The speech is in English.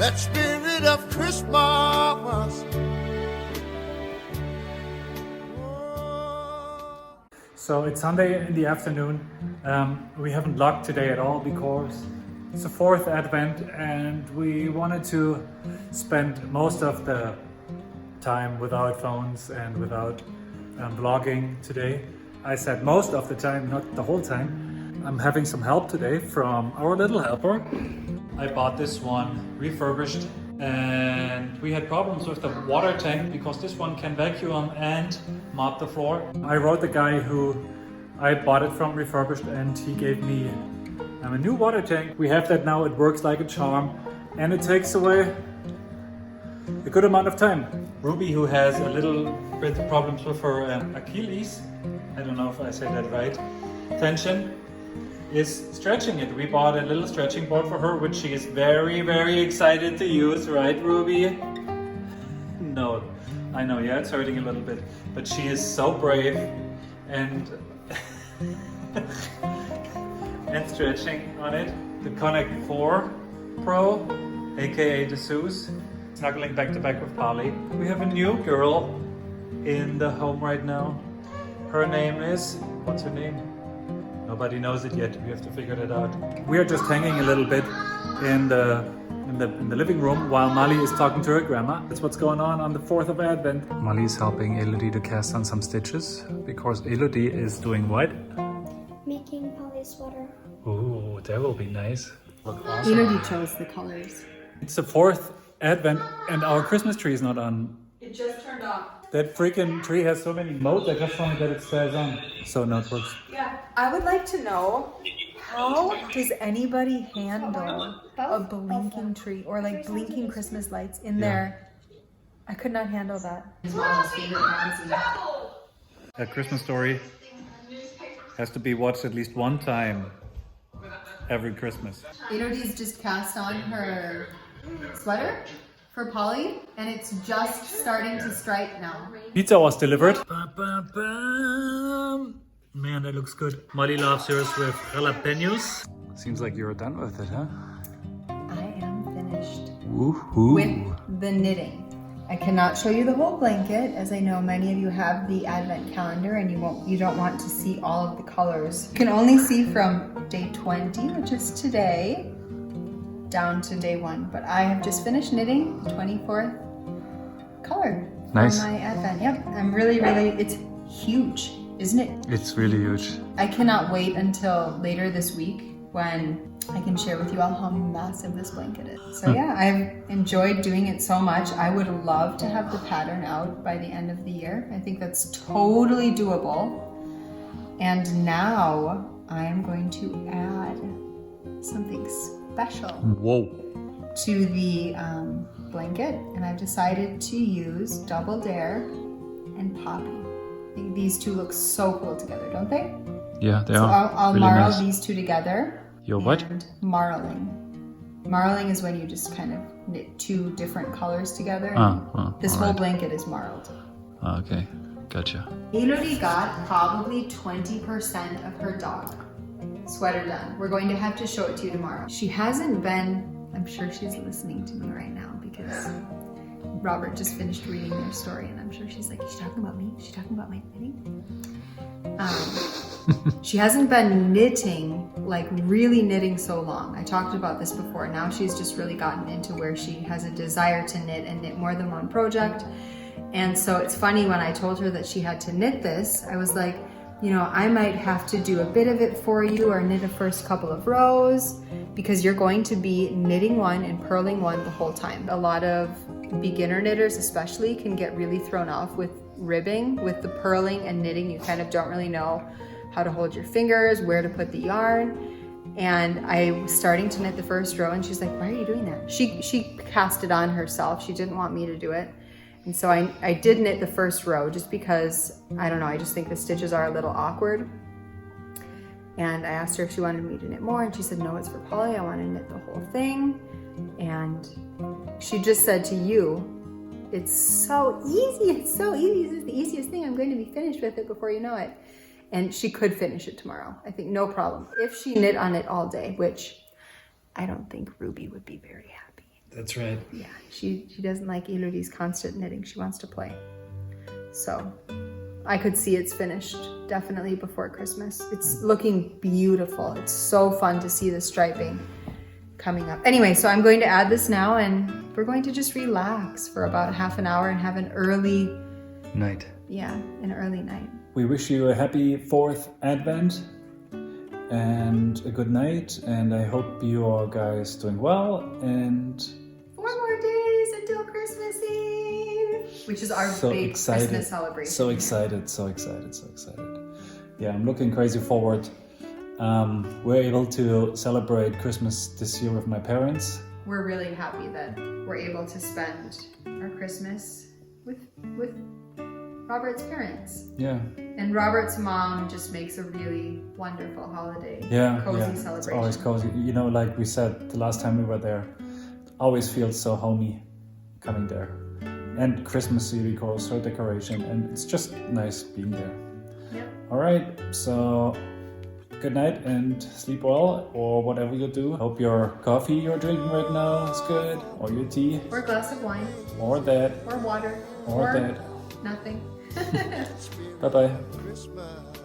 that spirit of Christmas. So it's Sunday in the afternoon. We haven't vlogged today at all because it's the 4th Advent and we wanted to spend most of the time without phones and without vlogging today. I said most of the time, not the whole time. I'm having some help today from our little helper. I bought this one refurbished and we had problems with the water tank because this one can vacuum and mop the floor. I wrote the guy who I bought it from refurbished and he gave me a new water tank. We have that now, it works like a charm and it takes away a good amount of time. Ruby, who has a little bit of problems with her Achilles, I don't know if I say that right, tension, is stretching it. We bought a little stretching board for her, which she is very, very excited to use, right, Ruby? No, I know, yeah, it's hurting a little bit, but she is so brave and and stretching on it. The Connect 4 Pro, aka the Zeus, snuggling back to back with Polly. We have a new girl in the home right now. Her name is, what's her name? Nobody knows it yet. We have to figure that out. We are just hanging a little bit in the living room while Molly is talking to her grandma. That's what's going on the 4th of Advent. Molly is helping Elodie to cast on some stitches because Elodie is doing what? Making Polly's sweater. Ooh, that will be nice. Look awesome. Elodie chose the colors. It's the 4th Advent and our Christmas tree is not on. It just turned off. That freaking tree has so many modes, I just wanted that it stays on. So now it works. Yeah. I would like to know, how does anybody handle a blinking tree or like blinking Christmas lights in there? I could not handle that. It's Mama's favorite magazine. A Christmas Story has to be watched at least one time every Christmas. Elodie's just cast on her sweater for Polly, and it's just starting to stripe now. Pizza was delivered. Ba, ba, ba. Man, that looks good. Molly loves yours with jalapenos. Seems like you're done with it, huh? I am finished Woohoo! with the knitting. I cannot show you the whole blanket, as I know many of you have the Advent calendar and you don't want to see all of the colors. You can only see from day 20, which is today, down to day 1. But I have just finished knitting the 24th color Nice. for my Advent. Yep, I'm really, it's huge, isn't it? It's really huge. I cannot wait until later this week when I can share with you all how massive this blanket is. So yeah, I've enjoyed doing it so much. I would love to have the pattern out by the end of the year. I think that's totally doable. And now I am going to add something special Whoa. to the blanket. And I've decided to use Double Dare and Poppy. I think these two look so cool together, don't they? Yeah, they So are. I'll really marl nice. these two together. Your what? And marling. Marling is when you just kind of knit two different colors together. This whole blanket is marled. Okay, gotcha. Elodie got probably 20% of her dog sweater done. We're going to have to show it to you tomorrow. She hasn't been, I'm sure she's listening to me right now because Robert just finished reading their story and I'm sure she's like, is she talking about me? Is she talking about my knitting? She hasn't been knitting, like really knitting so long. I talked about this before. Now she's just really gotten into where she has a desire to knit and knit more than one project. And so it's funny when I told her that she had to knit this, I was like, you know, I might have to do a bit of it for you or knit a first couple of rows because you're going to be knitting one and purling one the whole time. A lot of beginner knitters especially can get really thrown off with ribbing. With the purling and knitting, you kind of don't really know how to hold your fingers, where to put the yarn. And I was starting to knit the first row and she's like, why are you doing that? She cast it on herself. She didn't want me to do it. And so I did knit the first row just because, I don't know, I just think the stitches are a little awkward. And I asked her if she wanted me to knit more and she said, no, it's for Polly. I want to knit the whole thing. And she just said to you, it's so easy. It's so easy. This is the easiest thing. I'm going to be finished with it before you know it. And she could finish it tomorrow. I think no problem. If she knit on it all day, which I don't think Ruby would be very happy. That's right. Yeah, she doesn't like Elodie's constant knitting. She wants to play. So I could see it's finished definitely before Christmas. It's looking beautiful. It's so fun to see the striping coming up. Anyway, so I'm going to add this now and we're going to just relax for about half an hour and have an early night. Yeah, an early night. We wish you a happy 4th Advent and a good night, and I hope you all guys doing well, and 4 more days until Christmas Eve, which is our big Christmas celebration. So excited. Yeah, I'm looking crazy forward. We're able to celebrate Christmas this year with my parents. We're really happy that we're able to spend our Christmas with Robert's parents. Yeah. And Robert's mom just makes a really wonderful holiday. Cozy celebration. It's always cozy. You know, like we said the last time we were there, always feels so homey coming there. And Christmassy because her decoration, and it's just nice being there. Yep. All right, so good night and sleep well, or whatever you do. Hope your coffee you're drinking right now is good, or your tea. Or a glass of wine. Or that. Or water. Or that. Nothing. Bye-bye. Christmas.